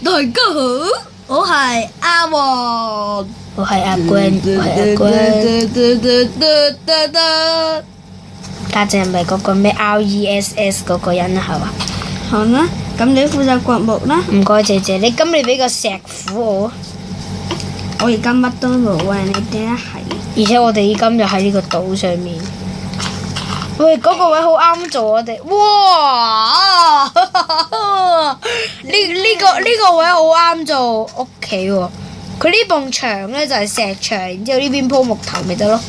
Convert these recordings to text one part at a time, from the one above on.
大家好，我係阿黃，我係阿 Gwen，我係阿 Gwen。家姐係咪嗰個咩 RESS 嗰個人啊？係嘛？好啦，咁你負責掘木啦。唔該姐姐，你俾個石斧我。我而家乜都冇啊！你哋係。而且我哋依今日喺呢個島上面。喂，嗰個位好啱做我哋。哇！呢個位好啱做屋企喎。佢呢埲牆咧就係石牆，然之後呢邊鋪木頭咪得咯。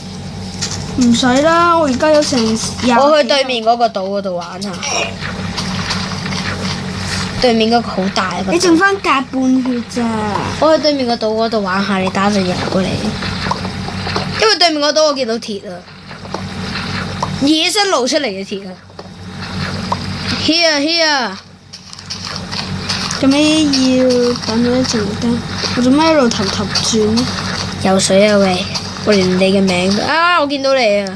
唔使啦，我而家有成廿。我去對面嗰個島嗰度玩下。對面嗰個好大啊！你剩翻隔半血咋？我去對面個島嗰度玩下，你打陣入過嚟。因為對面個島我見到鐵啊，野生露出嚟嘅鐵啊。Here。做咩要等咗一陣間？我做咩一路頭轉呢？游水啊喂！我連你嘅名啊，我見到你啊！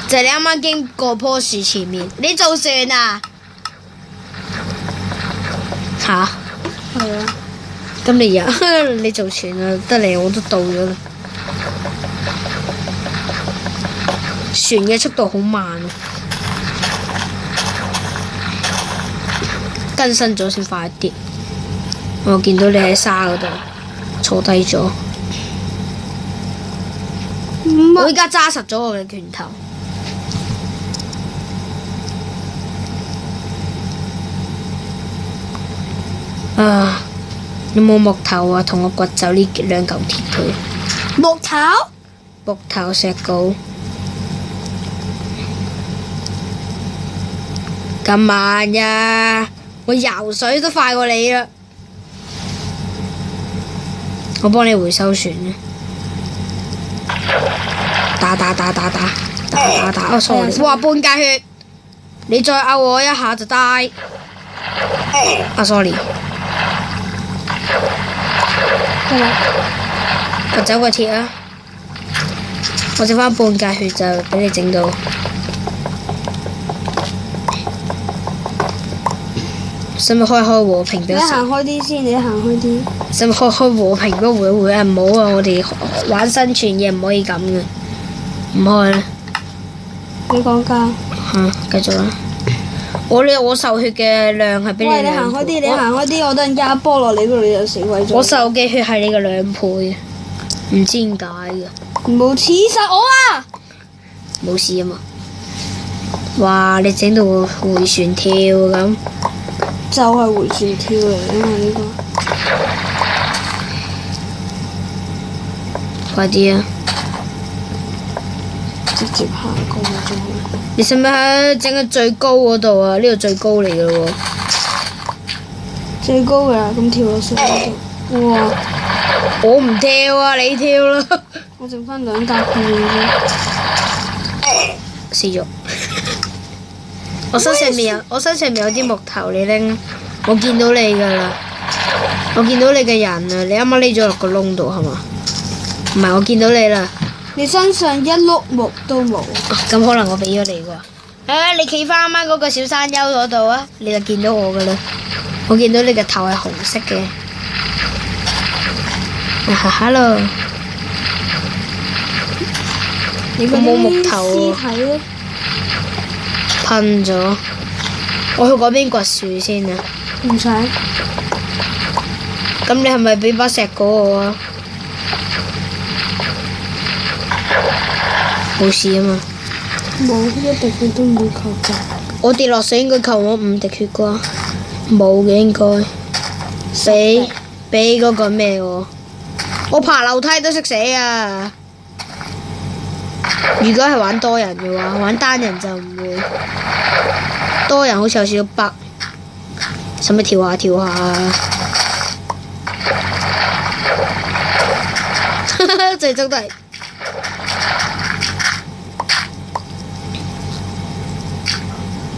就係你啱啱經過棵樹前面，你做船啊？吓？係啊。咁你啊，你做船啊？得嚟我都到咗啦。船嘅速度好慢啊，更新咗先快啲。我見到你喺沙嗰度坐低咗。我依家揸實咗我嘅拳頭。啊！有冇木頭啊？同我掘走呢兩嚿鐵佢。木頭？木頭石膏。咁慢呀！我游水都快過你啦。我幫你回收船啊！打！哦，sorry，哇，半格血，你再毆我一下就die。啊，sorry。我走個鐵啊！我剩翻半格血就俾你整到。使唔使開和平俾我？你行開啲先，你行開啲。使唔使開和平嗰會啊？唔好啊！我哋玩生存嘢唔可以咁嘅，唔開啦。你講價。繼續啦。我受血嘅量係比你喂，你行開啲，你行開啲，我等陣間一波落你嗰度，你就死鬼咗。我受嘅血係你嘅2倍，唔知點解嘅。冇刺殺我啊！冇事啊嘛。哇！你整到我回旋跳咁。就係回旋跳嚟啊嘛呢個。快啲啊！直接行過咗。你使唔使整喺最高嗰度啊？呢度最高嚟嘅喎。最高㗎啦，咁跳落水嗰度。哇！我唔跳啊，你跳啦。我剩翻2格半啫。死咗。我身上面有啲木頭，你拎。我見到你㗎啦。我見到你嘅人啊！你啱啱匿咗落個窿度係嘛？唔係，我見到你啦。你身上一碌木都冇。咁可能我俾咗你喎。你企翻啱啱嗰個小山丘嗰度啊，你就見到我㗎啦。我見到你嘅頭係紅色嘅。Hello。我冇木頭喎。噴咗。我去嗰邊掘樹先啊。唔使。咁你係咪俾把石膏我啊？冇事啊嘛。冇一滴血都唔會扣㗎。我跌落水應該扣我5滴血啩？冇嘅應該。俾嗰個咩喎？我爬樓梯都識死啊！如果係玩多人嘅話，玩單人就唔會。多人好似有少少北，使唔使跳下啊？最終都係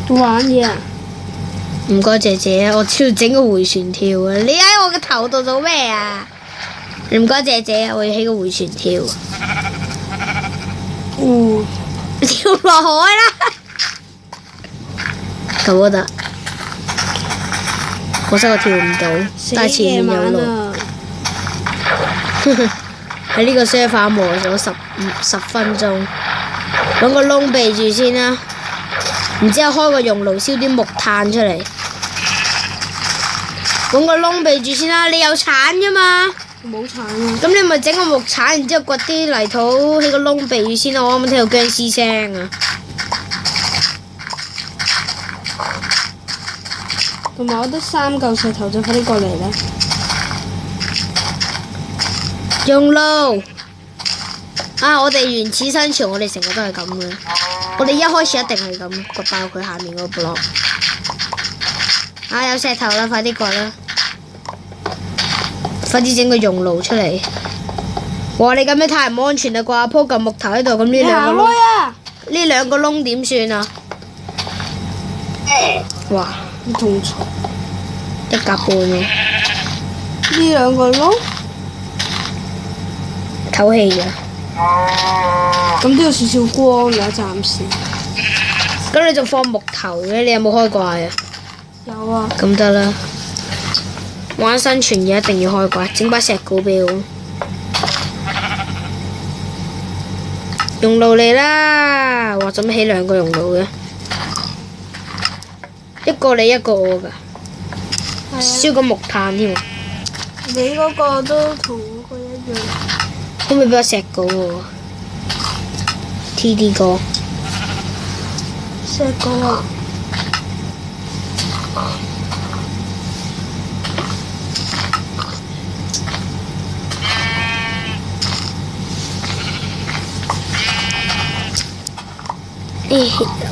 玩嘢啊！唔該姐姐，我要整個回旋跳啊！你喺我個頭度做咩啊？唔該姐姐，我要起個回旋跳。跳落海啦！咁都得。可惜我跳唔到，但係前面有路。喺呢個 server 磨咗10分鐘，揾個窿避住先啦。然之後開個熔爐燒啲木炭出嚟，揾個窿避住先啦。你有鏟㗎嘛？冇鏟啊！咁你咪整個木鏟，然之後掘啲泥土喺個窿避住先啦。我啱啱聽到僵屍聲啊！同埋我得3嚿石頭，就快啲過嚟啦！熔爐啊！我哋原始生存，我哋成日都係咁嘅。我哋一開始一定係咁掘爆佢下面嗰個 block。啊！有石頭啦，快啲掘啦！快啲整個熔爐出嚟！哇！你咁樣太唔安全啦啩？鋪嚿木頭喺度，咁呢兩個窿，呢兩個窿點算啊？哇！好痛楚。1格半喎。呢兩個窿，透氣嘅。咁都要少少光㗎，暫時。咁你仲放木頭嘅？你有冇開掛啊？有啊。咁得啦。玩生存嘢一定要開掛，整把石膏俾我。熔爐嚟啦！哇，做咩起2個熔爐嘅？一個你一個我㗎。燒個木炭添喎。你嗰個都同嗰個一樣。可唔可以俾我石膏喎？TD 哥。石膏啊！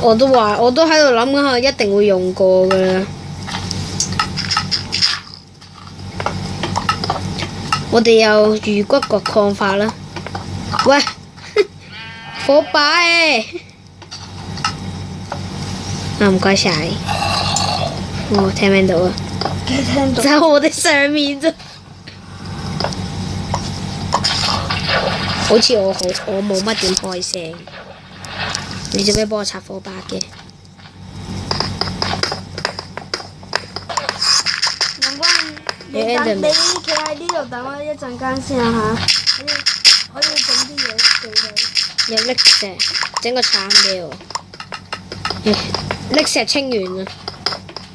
我都喺度諗緊，一定會用過㗎啦。我哋有魚骨掘礦法啦。喂，火把誒！啊，唔該晒。我聽唔聽到啊？聽到。就喺我哋上面啫。好似我冇乜點開聲。你做咩幫我拆火把嘅？唔關你企喺呢度等我一陣間先啊嚇！可以整啲嘢俾你。有礫石，整個鏟俾我。礫石清完啦。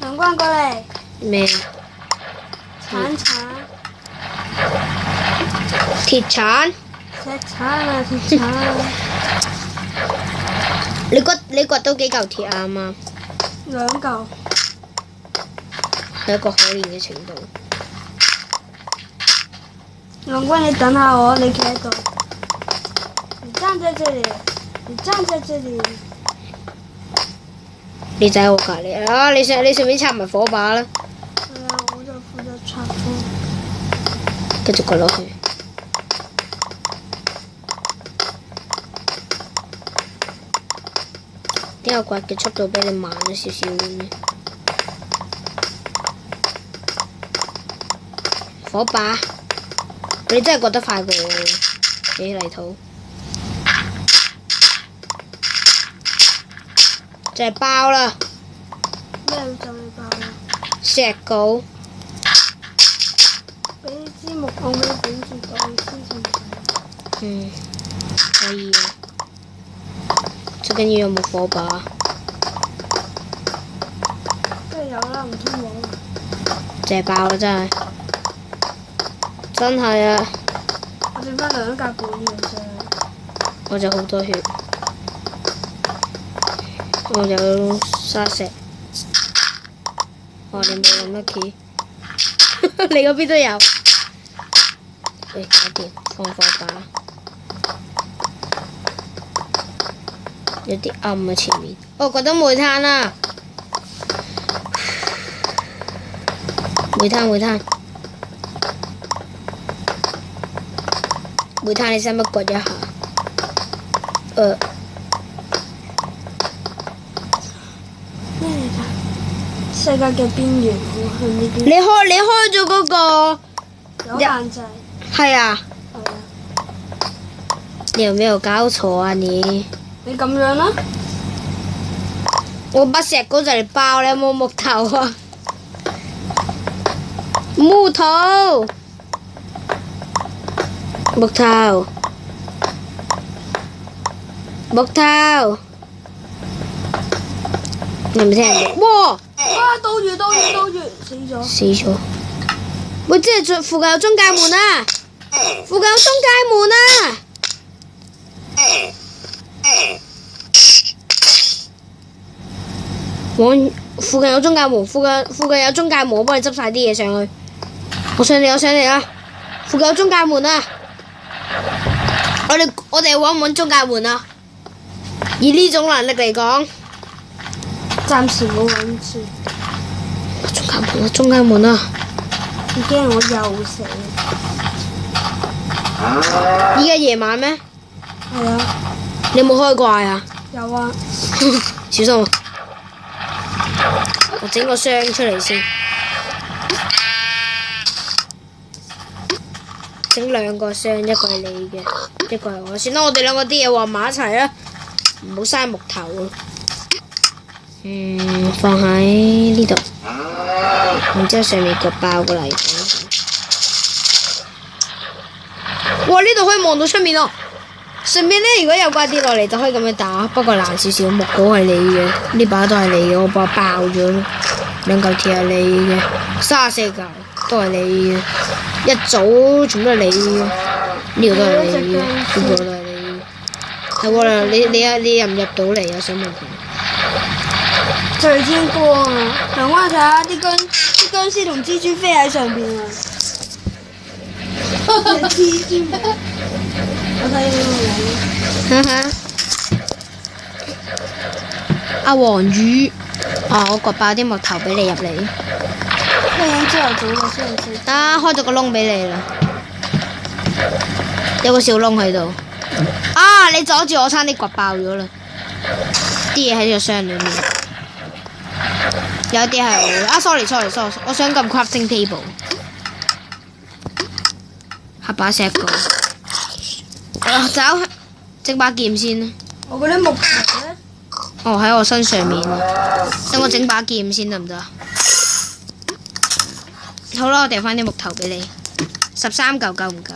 陽光過嚟。咩啊？鏟。鐵鏟。石鏟啊！鐵鏟。你掘到幾嚿鐵啊？啱啱。2嚿。係一個可憐嘅程度。陽光，你等下我，你企喺度。你站在這裡，你站在這裡。你就喺我隔離啊！你順便插埋火把啦。係啊，我就負責插火。繼續掘落去。點解掘嘅速度比你慢咗少少嘅？火把，你真係掘得快過我喎！俾泥土，就係爆啦！咩就嚟爆啦？石膏。俾支木棍俾頂住個先至。嗯，可以啊。最緊要有冇火把。梗係有啦，唔通冇？就係爆啦！真係。真係啊！我剩翻2格半嘅啫。我就好多血，我有沙石。哇！你冇咁 lucky， 你嗰邊都有。喂，搞掂，放火把。有啲暗啊前面。我覺得煤炭啦，煤炭。煤炭，你使唔使掘一下？咩嚟㗎？世界嘅邊緣，我向呢邊。你開咗嗰個。有限制。係啊。係啊。你有沒有搞錯啊你？你咁樣啦。我把石膏就嚟爆，你有冇木頭啊？木頭，木頭，木頭，你咪聽人哋？哇！哇！倒住，死咗。死咗！喂，即係附近有中介門啊！附近有中介門啊！附近有中介門，附近有中介門，我幫你執晒啲嘢上去。我上嚟啦！附近有中介門啊！我哋揾唔揾中介門啊？以呢種能力嚟講，暫時冇揾住。中介門啊！已經我又死。依家夜晚咩？係啊。你有冇開怪啊？有啊。小心啊！我整個箱出嚟先，整2個箱，一個係你嘅，一個係我。算啦，我哋2個啲嘢混埋一齊啦，唔好嘥木頭啊。放喺呢度，然之後上面個包過嚟。哇！呢度可以望到出面咯。順便呢，如果有怪跌落嚟就可以咁樣打，不過難少少。木果係你嘅，呢把都係你嘅，我把爆咗，2嚿鐵係你嘅，34嚿都係你嘅，一組全部都係你嘅，呢個都係你嘅，呢個都係你嘅。係喎啦，你入唔入到嚟啊？想問佢。最天光啊！等我睇下啲僵屍同蜘蛛飛喺上邊啊！蜘蛛，我睇到個阿黃宇，我掘爆啲木頭俾你入嚟。咩嘢？朝頭早啊，先至。開咗個窿俾你啦，有個小窿喺度。你阻住我，差啲掘爆咗啦！啲嘢喺個箱裏面，有啲係我嘅。sorry，我想撳 crafting table， 黑把石個。走，整把劍先啦。我嗰啲木頭咧？喺我身上面。等我整把劍先得唔得啊？好啦，我掉翻啲木頭俾你。13嚿夠唔夠？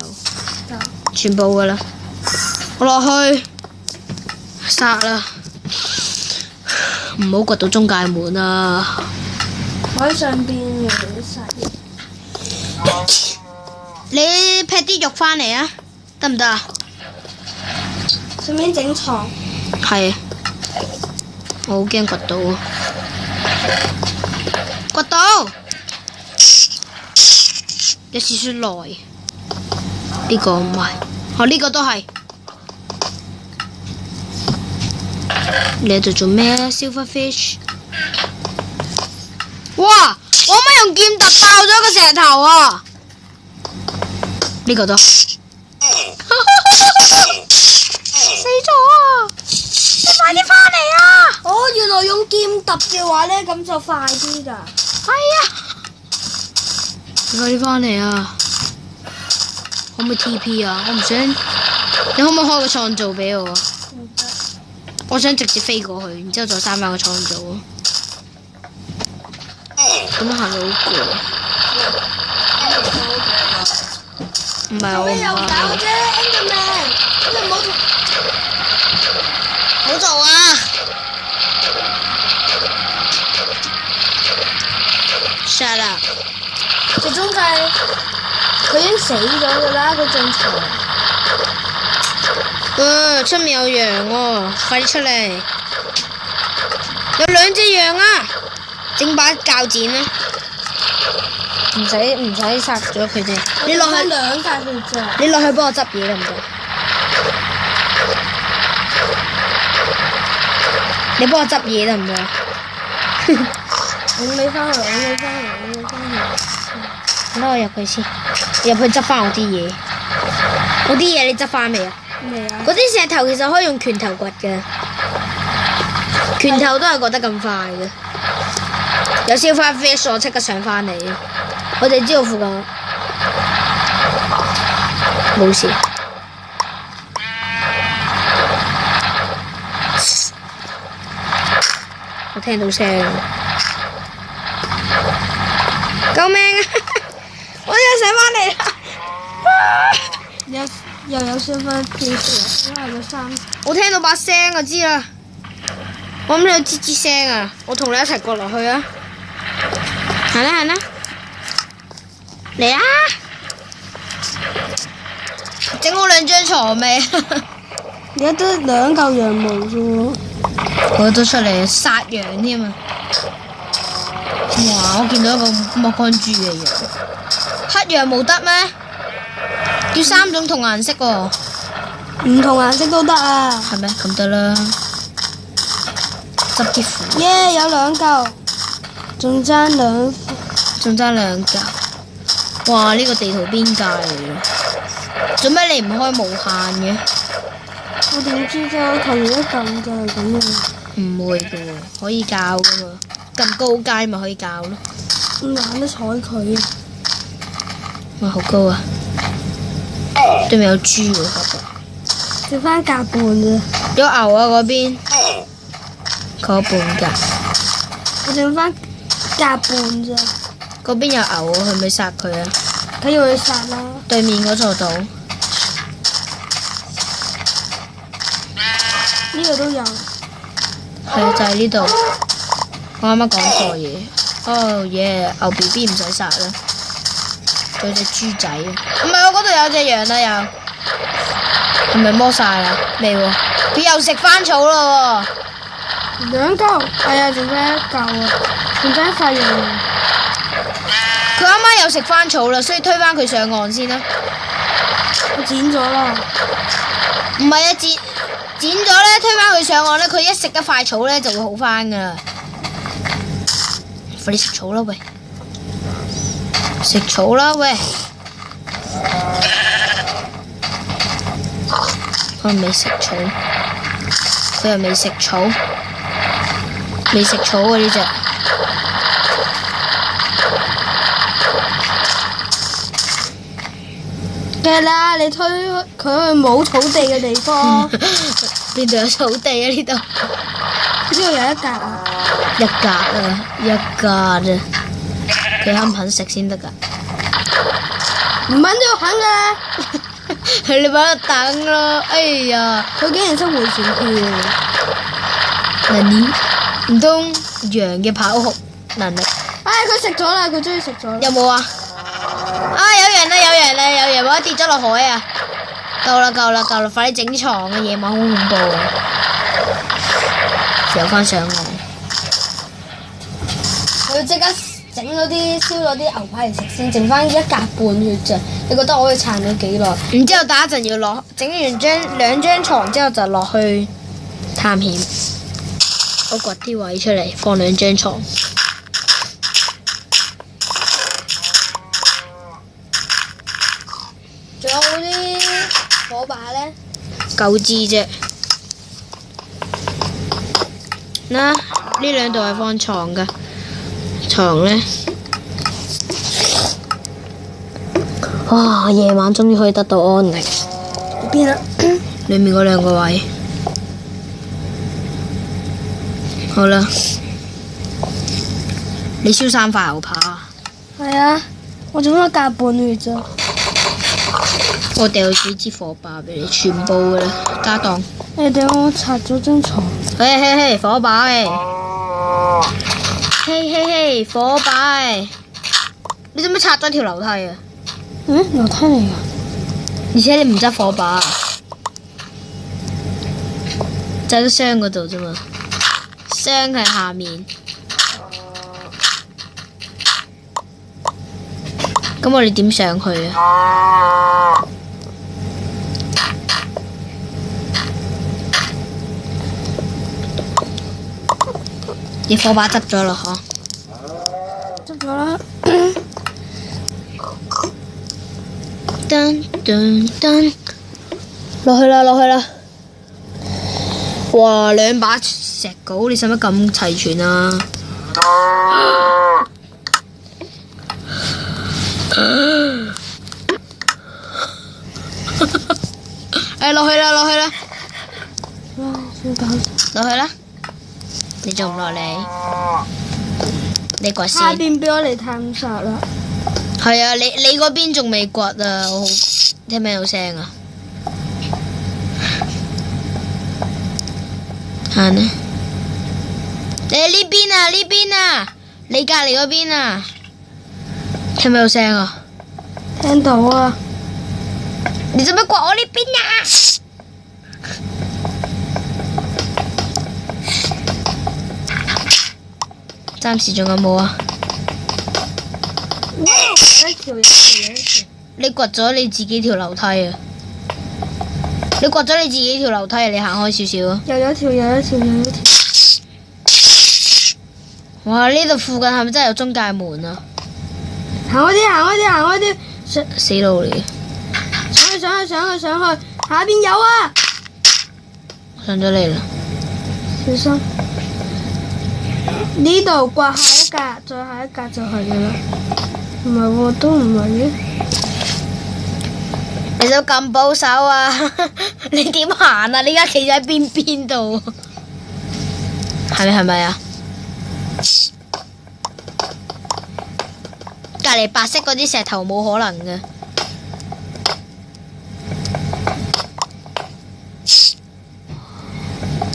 夠。全部噶啦。我落去殺啦！唔好掘到中介門啊！我喺上邊殺人。你劈啲肉翻嚟啊？得唔得啊？順便整床。係。我好驚掘到啊！掘到！有少少耐。呢個唔係，呢個都係。你喺度做咩啊 ？Silverfish！ 哇！我咪用劍突爆咗個石頭啊！呢個都死咗啊！你快啲翻嚟啊！原來用劍揼嘅話呢，咁就快啲㗎。係啊！你快啲翻嚟啊！可唔可以 TP 啊？我唔想，你可唔可以開個創造俾我啊？我想直接飛過去，然之後再3番個創造啊！咁樣行到好攰。唔係我唔又搞啫 ，Enderman， 你唔好做啊 ！Shut up！ 最終就係佢已經死咗㗎啦，佢進場。出面有羊喎，快啲出嚟！有2隻羊啊！整把鉸剪啦，唔使殺咗佢哋。你落去2塊血啫。你落去幫我執嘢得唔得？你幫我執嘢得唔得？你翻去。等我入去先，入去執翻我啲嘢。我啲嘢你執翻未啊？未啊？嗰啲石頭其實可以用拳頭掘嘅，拳頭都係掘得咁快嘅。有Silverfish我即刻上翻嚟。我哋知道附近冇事。我聽到聲，救命啊！我又醒翻嚟啦！又有雙分跳出嚟，因為有3。我聽到把聲我知啦，我諗你有吱吱聲啊！我同你一齊過落去啊！行啦行啦，嚟啊！整好2張床未？而家得2嚿羊毛啫喎。我都出嚟殺羊添啊！哇！我見到一個剝乾豬嘅羊，黑羊冇得咩？要3種同顏色喎。唔同顏色都得啊。係咩？咁得啦。執啲符。耶！有2嚿，仲爭2嚿。哇！呢個地圖邊界嚟嘅，做咩你唔開無限嘅？我點知啫？我求其一撳就係咁樣。唔會嘅喎，可以教㗎嘛。咁高階咪可以教咯。我懶得睬佢啊！哇！好高啊！對面有豬喎，發覺。剩翻1格半啫。有牛啊嗰邊，佢有半格。我剩翻1格半啫。嗰邊有牛啊，去唔去殺佢啊？佢要去殺啦。對面嗰座島。呢個都有。係就係呢度。我啱啱講錯嘢。哦耶！牛 B B 唔使殺啦，仲有隻豬仔啊！唔係我嗰度有隻羊啦又，係咪剝晒啦？未喎，佢又食番草啦喎。 2嚿，係啊，仲爭1嚿啊，仲爭1塊羊毛。佢啱啱又食番草啦，所以推返佢上岸先啦。我剪咗啦。唔係啊，剪咗咧，推返佢上岸咧，佢一食一塊草咧就會好返噶啦。快啲食草啦喂！食草啦喂！佢未食草，佢又未食草，未食草啊呢隻。梗係啦，你推佢去冇草地嘅地方。邊度有草地啊？呢度呢度有1格啊。1格啊，1格啫。佢肯唔肯食先得㗎？唔肯就肯㗎啦。係你喺度等咯，哎呀！佢竟然識回旋跳。唔通羊嘅跑酷能力？唉，佢食咗啦，佢終於食咗啦。有冇啊？啊！有羊啦，有羊啦，有羊！我跌咗落海啊！夠啦，夠啦，夠啦！快啲整床啊！夜晚好恐怖啊！游翻上岸。我要即刻整咗啲燒咗啲牛排嚟食先，剩翻1格半血咋？你覺得我可以撐咗幾耐？然之後打一陣要落，整完2張床之後就落去探險。我掘啲位出嚟放2張床。仲有嗰啲火把咧？9支啫。嗱，呢2度係放床㗎，床咧。哇！夜晚終於可以得到安寧。邊啊？裏面嗰2個位。好啦，你燒3塊牛扒啊？係啊，我仲有1格半血咋。我掉幾支火把俾你，全部嘅啦，家當。你哋我拆咗張床。嘿嘿嘿，火把喂！嘿嘿嘿，火把喂！你做咩拆咗條樓梯啊？樓梯嚟㗎。而且你唔執火把，就喺箱嗰度啫嘛。箱喺下面。咁我哋點上去啊？你火把執咗啦，嗬？執咗啦。噔噔噔，落去啦，落去啦！哇，2把石鎬，你使乜咁齊全啊？落去啦，落去啦！落去啦！你仲唔落嚟？你掘先。下邊俾我嚟探索啦。係啊，你嗰邊仲未掘啊？我好聽唔聽到聲啊？行啊！你呢邊啊？呢邊啊？你隔離嗰邊啊？聽唔聽到聲啊？聽到啊！你做咩掘我呢邊啊？暫時仲有冇啊？一條。你掘咗你自己條樓梯啊！你掘咗你自己條樓梯啊！你行開少少啊！又有一條。哇！呢度附近係咪真係有中介門啊？行開啲。死路嚟嘅！上去，下邊有啊！上咗嚟啦！小心！呢度刮下一格，再下一格就係噶啦。唔係喎，都唔係嘅。你都咁保守啊？你點行啊？你而家企喺邊度？係咪啊？隔離白色嗰啲石頭冇可能嘅。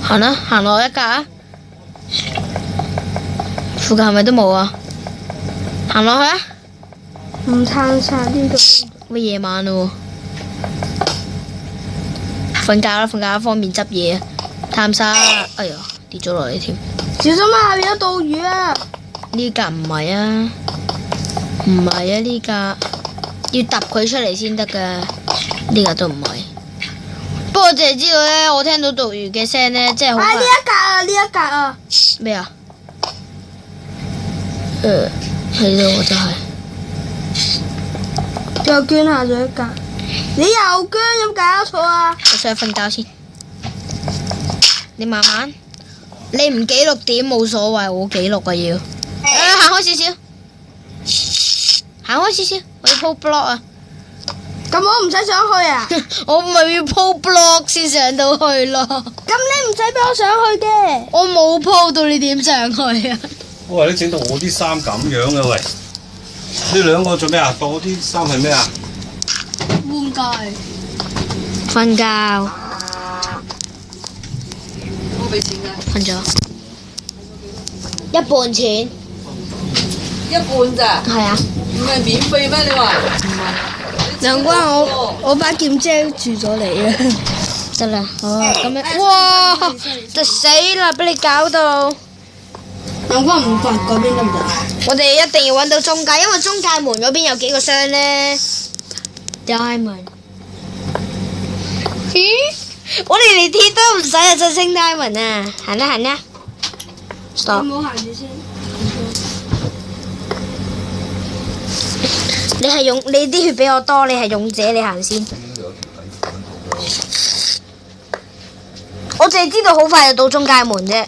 行啦，行落一格啊！附近係咪都冇啊？行落去啊！唔探晒呢度。喂，夜晚咯喎，瞓覺啦，方便執嘢啊！探沙，哎呀，跌咗落嚟添。小心啊！下邊有盜魚啊！呢格唔係啊，呢格要揼佢出嚟先得噶，呢格都唔係。不過我淨係知道咧，我聽到盜魚嘅聲咧，即係好快。呢一格啊！咩啊？喺度我就係。又捐下咗一格，你又捐，有冇搞錯啊？我上去瞓覺先，你慢慢，你唔記錄點冇所謂，我記錄啊要。行開少少，我要鋪 block 啊！咁我唔使上去啊？我咪要鋪 block 先上到去咯。咁你唔使俾我上去嘅。我冇鋪到，你點上去啊？喂，你整到我啲衫咁樣嘅喂，呢兩個做咩啊？當我啲衫係咩啊？換季。瞓覺。我俾錢㗎。瞓咗。一半錢。一半咋？係啊。唔係免費咩？你話？難怪我把劍遮住咗你啊！得啦，好啊，咁樣，哇，就死啦！俾你搞到。難怪唔發嗰邊得唔得？我哋一定要揾到中介，因為中介門嗰邊有幾個箱咧。Diamond。咦？我哋連鐵都唔使啊，就升 Diamond 啊！行啦。Stop。你唔好行住先。你啲血比我多，你係勇者，你行先。我淨係知道好快就到中介門啫。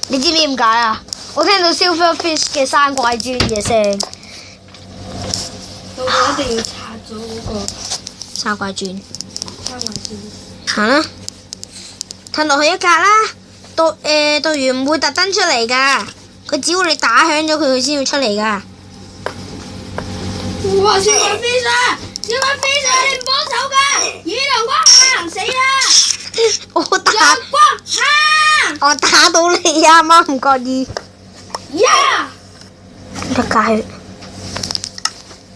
你知唔知點解啊？我聽到 Silverfish 嘅山怪磚嘅聲。到我一定要拆咗嗰個山怪磚。山怪磚。行啦，褪落去一格啦。盜魚唔會特登出嚟㗎，佢只要你打響咗佢，佢先會出嚟㗎。哇！小怪飛上，你唔幫手㗎！雨陽光行死啦！我陽光行！我打到你啊！啱唔覺意。呀！一格血，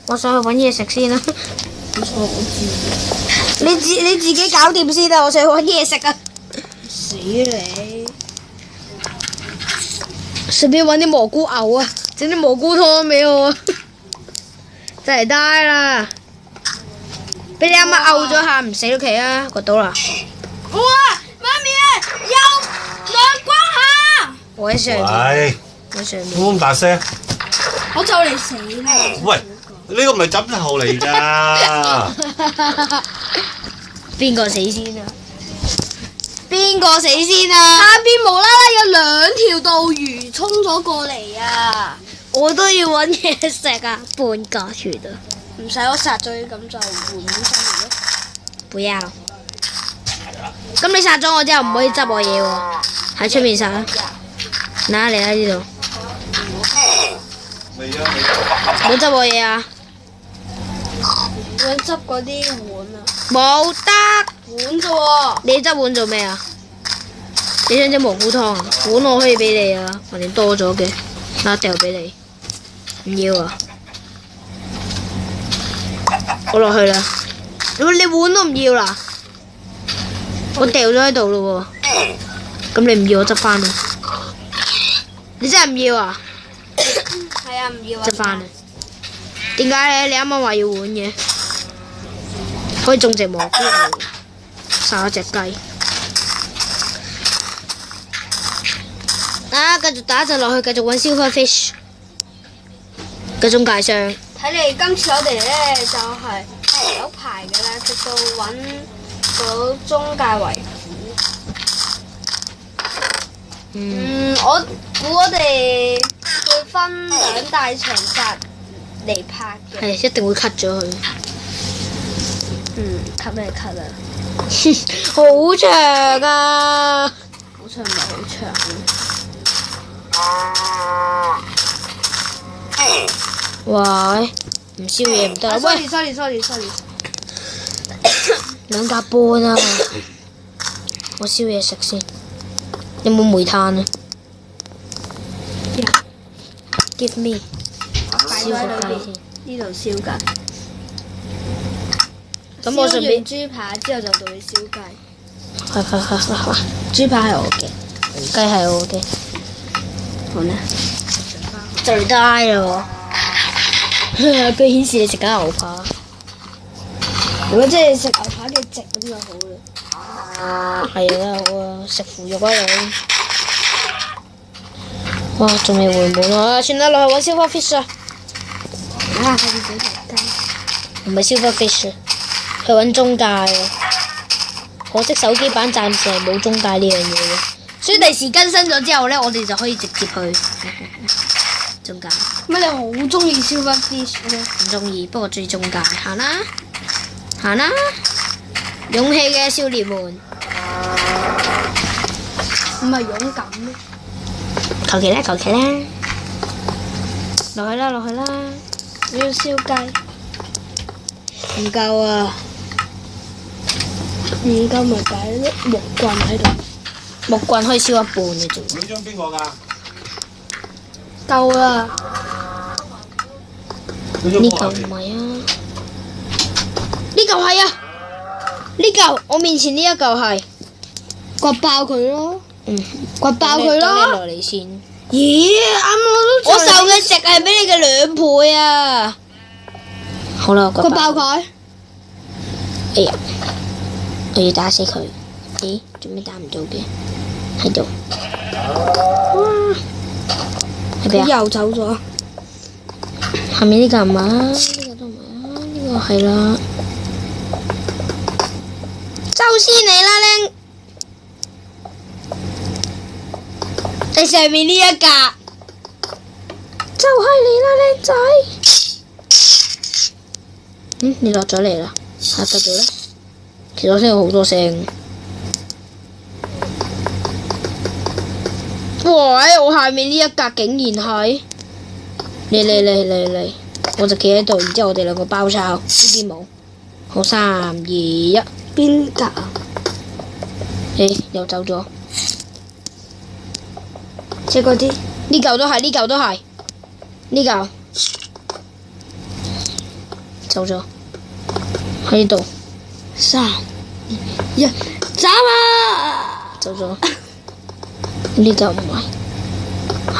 我上去揾嘢食先啦。你自己搞掂先啦，我上去揾嘢食啊！死你！順便揾啲蘑菇牛啊，整啲蘑菇湯俾我啊！真係呆啦！俾你啱啱漚咗下，唔死都奇啊！掘到啦！哇！媽咪啊，有陽光下！我喺上面，喂，我上面。咁大聲！我就嚟死啦！喂，呢個唔係枕頭嚟㗎。邊個死先啊？邊個死先啊？下邊無啦啦有2條盜魚衝咗過嚟啊！我都要揾嘢食啊！半個血啊！唔使我殺咗佢咁就換5分嚟咯。不要。咁你殺咗我之後唔可以執我嘢喎，喺出面殺啦。嗱，嚟啦呢度，冇執我嘢啊！想執嗰啲碗啊，冇得。碗啫喎。你執碗做咩啊？你想整蘑菇湯啊？碗我可以俾你啊，橫掂多咗嘅，嗱掉俾你。唔要啊？我落去啦。你碗都唔要啦？我掉咗喺度咯喎。咁你唔要我執翻啊？你真係唔要啊？係啊，唔要啊。執翻啊？點解你啱啱話要碗嘅？可以種隻蘑菇嚟殺一隻雞。繼續打就落去，繼續揾 silver fish 嘅中介商。睇嚟今次我哋咧就係有排嘅啦，直到揾到中介為止。我估我哋會分兩大長集嚟拍嘅。係一定會 cut 咗佢。cut 咩 cut 啊？好長啊！好長唔係好長。喂，唔燒嘢唔得。喂， sorry。兩格半啊！我燒嘢食先。有冇煤炭啊 ？Give me。燒個雞先。呢度燒緊。咁我順便豬扒之後就到你燒雞。係。豬扒係我嘅，雞係我嘅。好啦。最低咯喎！佢顯示你食緊牛扒。如果真係食牛扒嘅直咁就好啦。係啊，好啊，食腐肉啊你。哇，仲未回滿啊！算啦，落去揾 silver fish 啊！下次整條雞。唔係 silver fish 啊，去揾中介啊！可惜手機版暫時係冇中介呢樣嘢嘅，所以第時更新咗之後呢，我哋就可以直接去中介。乜你好中意 silver fish 咩？唔中意，不過中意中介。行啦，勇氣嘅少年們，唔係勇敢咩？求其啦，落去啦！我要燒雞。唔夠啊！唔夠咪擺啲木棍喺度。木棍可以燒一半嘅啫。呢張邊個㗎？夠啦。呢呢嚿唔係啊，呢嚿係啊，呢嚿我面前呢一嚿係，刮爆佢咯！刮爆佢等你咯！落嚟先。咦，啱我受嘅食係比你嘅2倍啊！好啦，我刮爆佢。哎呀，我要打死佢。咦，做咩打唔到嘅？喺度。哇！喺邊啊？又走咗。下面呢個唔係啊，呢個都唔係啊，呢個係啦。周先嚟啦，靚！你上面呢一格就係你啦，靚仔。你落咗嚟啦，下格度咧。其實我聽到好多聲。哇！我下面呢一格竟然係。嚟，我就企喺度，然之後我哋兩個包抄，呢邊冇。好，3、2、1，邊格啊？又走咗。即係嗰啲。呢嚿都係，呢嚿走咗喺呢度。3、2、1，斬啊！走咗。呢嚿唔係，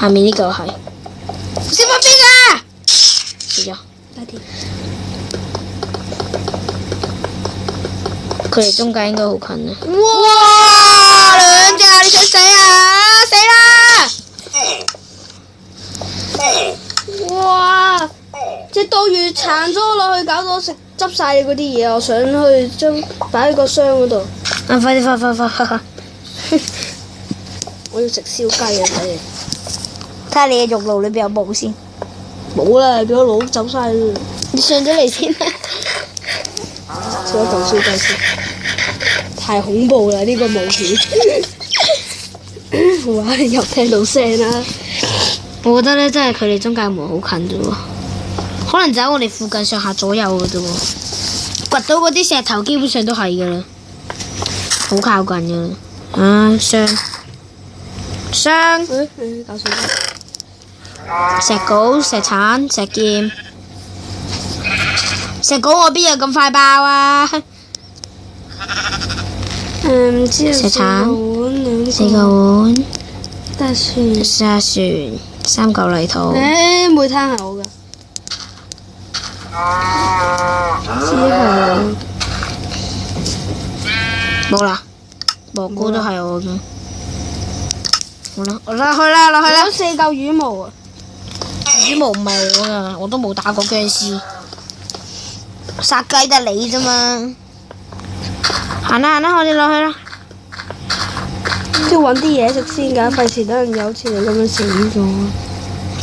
下面呢嚿係。小麥邊啊！死咗。快啲！佢離中介應該好近啊！哇！2隻啊！你想死啊？死啦！哇！隻刀魚鏟咗我落去，搞到我執晒你嗰啲嘢，我想去將擺喺個箱嗰度。啊！快啲！我要食燒雞啊！睇下你嘅肉爐裏邊有冇先。冇啦，俾我攞走晒啦。你上咗嚟先啦。食一嚿燒雞先。太恐怖啦！呢個冒險。哇！又聽到聲啦。我覺得咧，真係佢哋中介門好近啫喎，可能就喺我哋附近上下左右嘅啫喎。掘到嗰啲石頭基本上都係噶啦，好靠近噶啦。啊，雙搞笑。石膏、石鏟、石劍。石膏我邊有咁快爆啊？唔知啊。石鏟、四4個碗、得算。沙船、3嚿泥土。煤炭係我㗎。之後冇啦，蘑菇都係我嘅。好啦，我落去啦，落去啦有。4嚿羽毛啊！羽毛唔係我噶，我都冇打過僵屍。殺雞得你啫嘛。行啦行啦，我哋落去啦。要揾啲嘢食先㗎，費事等人有似你咁樣死咗。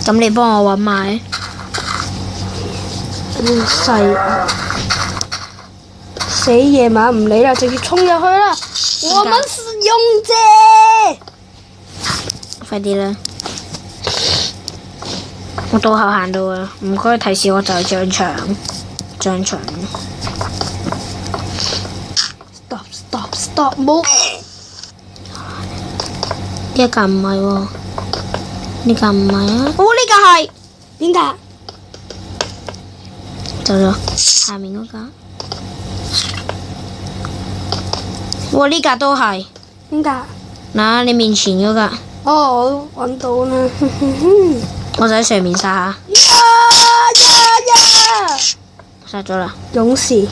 咁你幫我揾埋。細死夜晚唔理啦，直接衝入去啦！我們是勇者。快啲啦！我到後行到啊，唔該提示我就係象場。Stop！冇。呢一格唔係喎，呢格唔係啊！哦，呢格係邊格？走咗，下面嗰格。哇！呢格都係。邊格？嗱，你面前嗰格。哦，我揾到啦！我就喺上面殺下。呀！殺咗啦。勇士，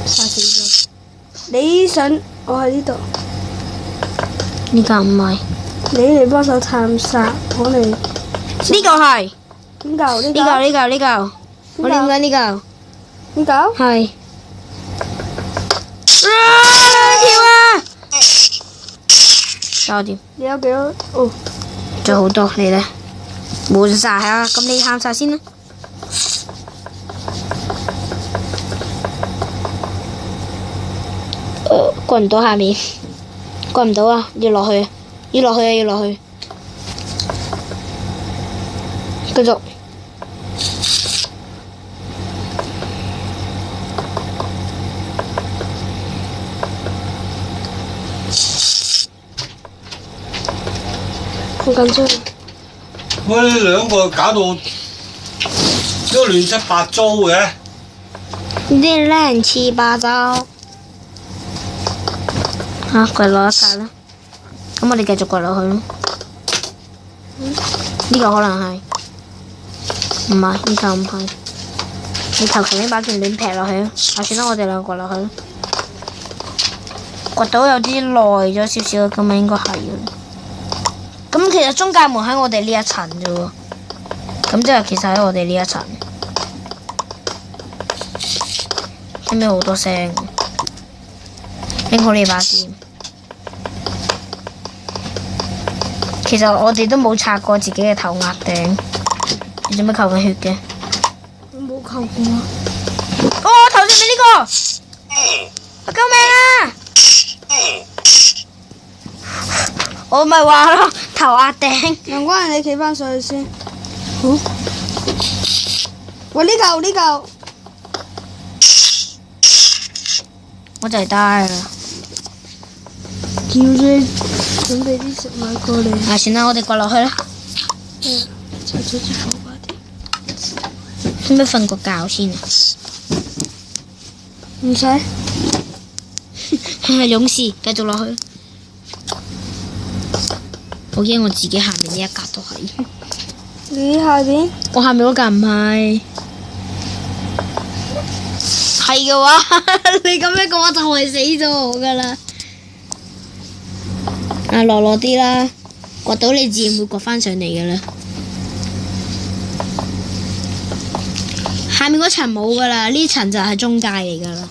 殺死咗。你想我喺呢度，呢格唔係。你嚟幫手探殺，我嚟。呢嚿係。邊嚿？呢嚿。我點解呢嚿？呢嚿？係。兩條啊！搞掂。你有幾多？哦，仲有好多，你咧？滿晒啊！咁你探晒先啦。過唔到下面，過唔到啊！要落去。繼續。好緊張。喂，你兩個搞到都亂七八糟嘅。啲亂七八糟。嚇，掘落一格啦。咁我哋繼續掘落去咯。呢個可能係，唔係呢個唔係。你求其拎把劍亂劈落去啊！算啦，我哋兩個掘落去咯。掘到有啲耐咗少少，咁啊應該係嘅。咁其實中介門喺我哋呢一層啫喎。咁即係其實喺我哋呢一層。聽到好多聲。拎好呢把劍。其實我哋都冇擦過自己嘅頭額頂。你做咩扣緊血嘅？冇扣過啊！哦，頭先俾呢個！救命啊！我咪話咯，頭額頂。唔關你企翻上去先。好。喂，呢嚿。我就係呆啦。叫你準備啲食物過嚟。算啦，我哋掘落去啦。拆咗支火把啲。使唔使瞓個覺先啊？唔使。勇士，繼續落去。我驚我自己下面呢一格都係。你下邊？我下面嗰格唔係。係嘅話，你咁樣嘅話就係死咗我噶啦。落啲啦，掘到你自然會掘翻上嚟噶啦。下面嗰層冇噶啦，呢層就係中介嚟噶啦。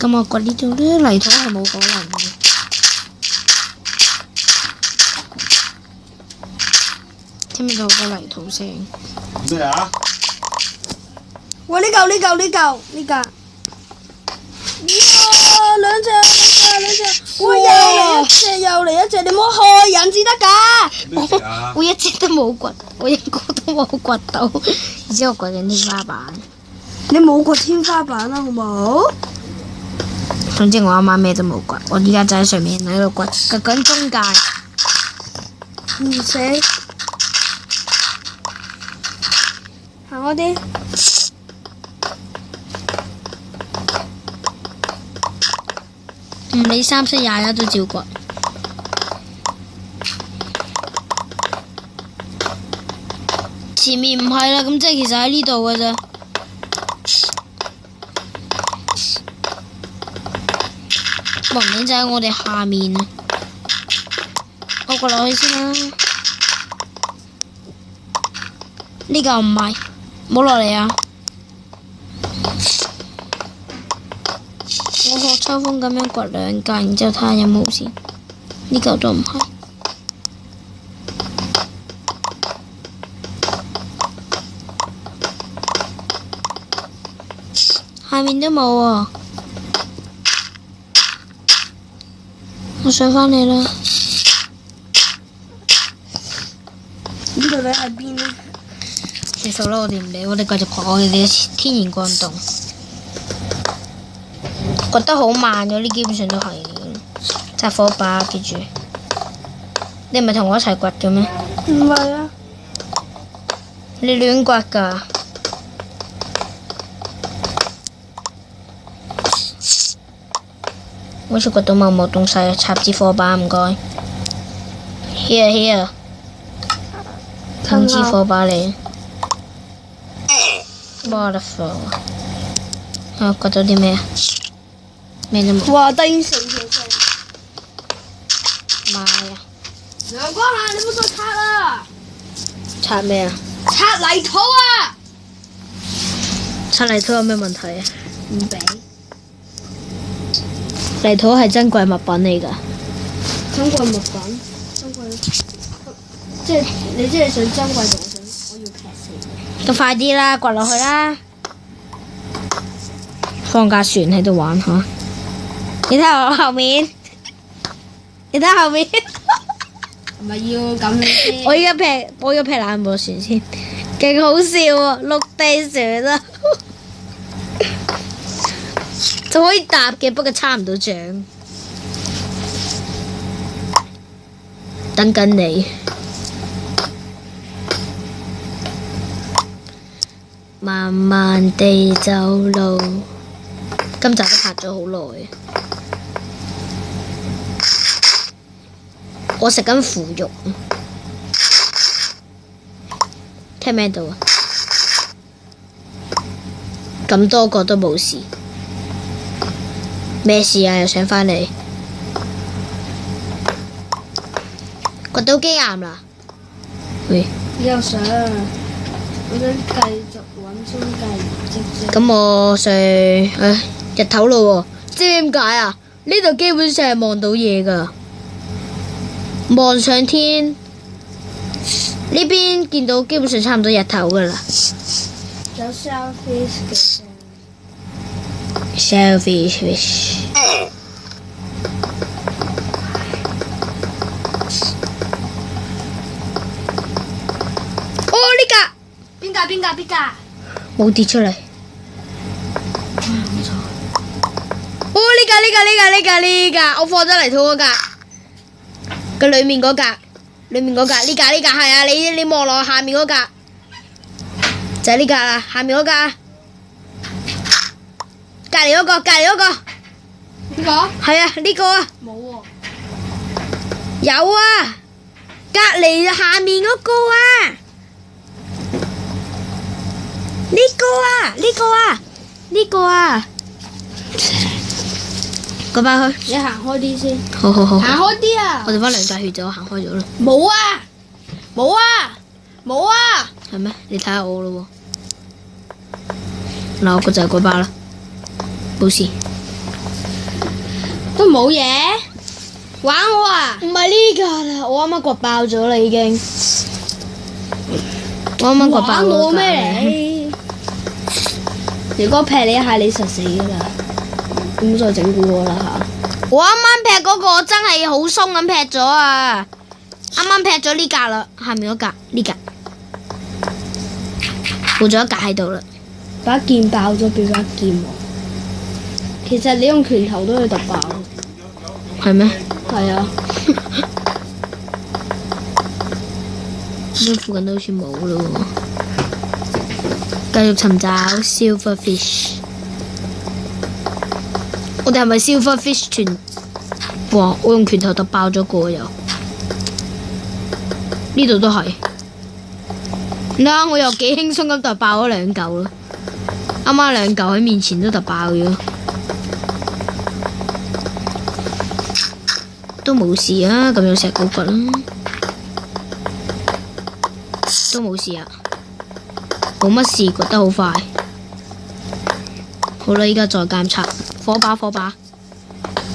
咁我掘呢度咧，泥土係冇可能嘅。聽唔聽到好多泥土聲？咩啊？喂，呢嚿。兩隻。喂，又嚟一隻，你唔好害人至得㗎。咩事啊？我一隻都冇掘，我一個都冇掘到，而且我掘緊天花板。你冇掘天花板啦，好冇？總之我啱啱咩都冇掘，我依家就喺上面喺度掘緊中間。唔死，行開啲。唔理3421都照掘。前面唔係啦，咁即係其實喺呢度嘅啫。雲頂就喺我哋下面啊！我掘落去先啦。呢嚿唔係，唔好落嚟啊！我學秋風咁樣掘兩格，然之後睇下有冇先。呢嚿都唔係。下面都冇喎，我上返嚟啦。呢度你喺邊呢？算數啦，我哋唔理，我哋繼續掘我哋嘅天然幹洞。掘得好慢嘅，呢基本上都係拆火把，記住。你唔係同我一齊掘嘅咩？唔係啊，你亂掘㗎。好似掘到某東西，插支火把唔該。Here，撐支火把嚟。Waterfall。啊，掘到啲咩啊？咩都冇。哇！低死嘅真。媽呀！陽光啊！你唔好再拆啦！拆咩啊？拆泥土啊！拆泥土有咩問題啊？唔俾。泥土係珍貴物品嚟㗎。珍貴物品，珍貴，即係你真係想珍貴到我要劈死你。咁快啲啦，掘落去啦！放架船喺度玩下。你睇下我後面，你睇下後面。係咪要咁樣先？我依家劈爛部船先，勁好笑喎！陸地船啊，就可以搭嘅，不過差唔到獎。等緊你，慢慢地走路。今集都拍咗好耐。我食緊腐肉，聽唔聽到啊？咁多個都冇事，咩事啊？又上返嚟，掘到基岩啦！喂，又想，我想繼續揾中繼業績啫。咁我上日頭咯喎，知唔知點解啊？呢度基本上係望到嘢㗎。望上天，呢邊見到基本上差唔多日頭噶啦。有 selfish 嘅 Selfish fish。哦，呢格邊格？冇跌出嚟。哦，呢格，我放咗泥土嗰格。個裏面嗰格，呢格係啊！你望落下面嗰格，就係呢格啦，下面嗰格，隔離嗰個，邊個？係啊，呢個啊，冇喎。有啊，隔離下面嗰個啊，呢個啊，嗰班去，你行開啲先。好，行開啲啊！我哋翻兩塊血就行開咗啦。冇啊！係咩？你睇下我咯喎。嗱，我個就係嗰把啦，冇事。都冇嘢。玩我啊！唔係呢架啦，我啱啱掘爆咗啦已經。我啱啱掘爆玩咗我咩你？如果劈你一下，你實死噶啦！唔好再整蠱我啦嚇！我啱啱劈嗰個真係好鬆咁劈咗啊！啱啱劈咗呢格啦，下面嗰格呢格，冇咗一格喺度啦。把劍爆咗變把劍喎。其實你用拳頭都可以突爆。係咩？係啊。呢附近都好似冇咯喎。繼續尋找 silverfish。我哋係咪 silverfish 全？哇！我用拳頭突爆咗個又。呢度都係。嗱，我又幾輕鬆咁突爆咗2嚿啦。啱啱2嚿喺面前都突爆咗。都冇事啊，咁有石膏骨啦。都冇事啊，冇乜事，掘得好快。好啦，依家再監察火把。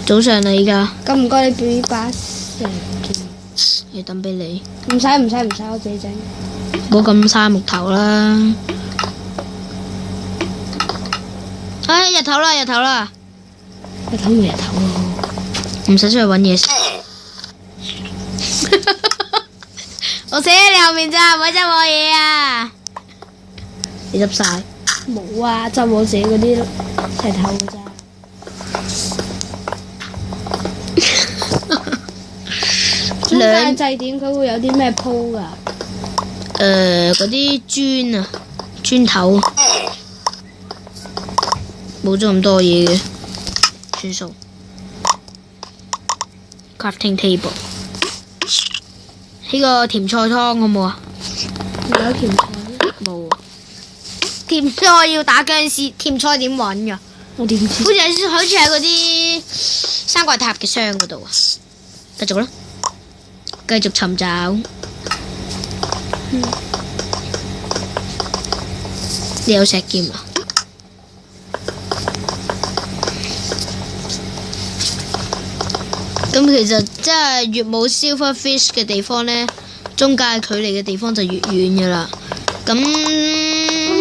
早上啦，依家。咁唔該，你俾把石劍。要等俾你。唔使，我自己整。冇咁嘥木頭啦。唉，日頭啦。日頭冇日頭喎。唔使出去揾嘢食。我死喺你後面咋，唔好執我嘢啊！你執晒？冇啊，執我自己嗰啲石頭㗎咋。中間祭典佢會有啲咩鋪㗎？嗰啲磚啊，磚頭。冇咗咁多嘢嘅，算數。Crafting table。呢個甜菜湯好冇啊？有甜菜？冇啊！甜菜要打僵屍，甜菜點揾㗎？我點知？好似喺嗰啲山怪塔嘅箱嗰度啊！繼續啦，繼續尋找。你有石劍啊？咁其實即係越冇 silverfish 嘅地方呢，中間距離嘅地方就越遠噶啦。咁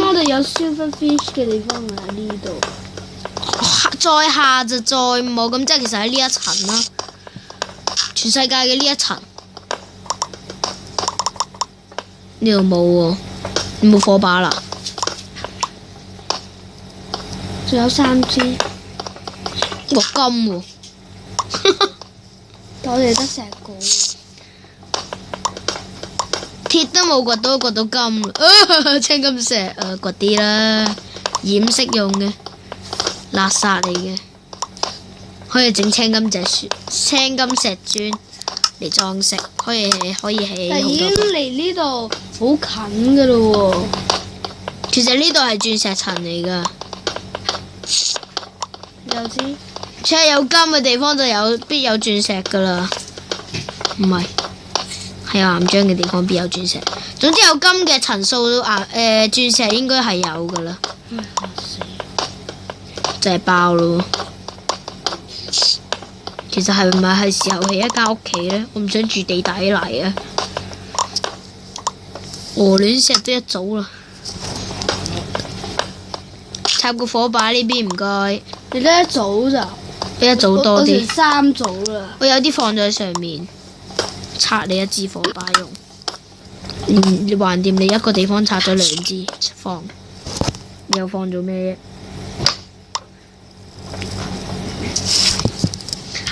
我哋有 silverfish 嘅地方喺呢度。再下就再冇，咁即係其實喺呢一層啦。全世界嘅呢一層，呢度冇喎，冇火把啦。仲有3支。鑊金喎。我哋得石膏，鐵都冇掘到金啦，青金石掘啲啦，掩飾用嘅，垃圾嚟嘅，可以整青金石磚嚟裝飾，可以起好但已經多。離呢度好近噶咯喎。其實呢度係鑽石層嚟噶，你又知？即係有金嘅地方就必有鑽石噶啦，唔係，係有岩漿嘅地方必有鑽石。總之有金嘅層數鑽石應該係有噶啦。就係爆咯。其實係咪係時候起一間屋企呢？我唔想住地底嚟啊！鵝卵石都一早啦。插個火把呢邊唔該。你得一組咋？一組多我啲。成3組啦。我有啲放咗喺上面，拆你一支火把用。你橫掂你一個地方拆咗2支放，你又放咗咩？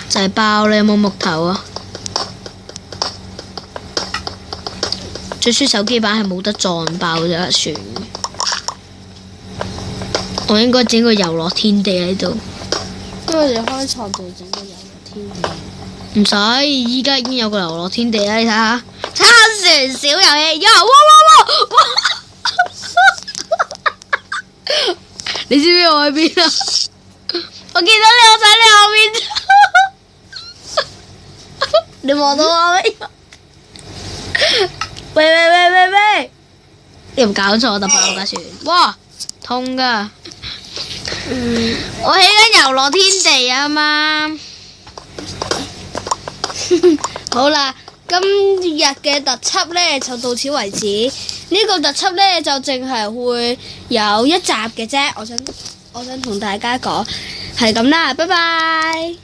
就係爆，你有冇木頭啊？最衰手機版係冇得撞爆咗一船。我應該整個遊樂天地喺度。因為我哋開創就整個遊樂天地。唔使，依家已經有個遊樂天地啦！你睇下，撐船小遊戲，哇！你知唔知我喺邊啊？我見到你，我喺你後面。你望到我未？喂！你有冇搞錯？突爆架船，哇，痛噶！我起緊遊樂天地啊嘛。好啦，今日嘅特輯呢就到此為止。呢個特輯呢就淨係會有1集嘅啫。我想同大家講係咁啦，拜拜。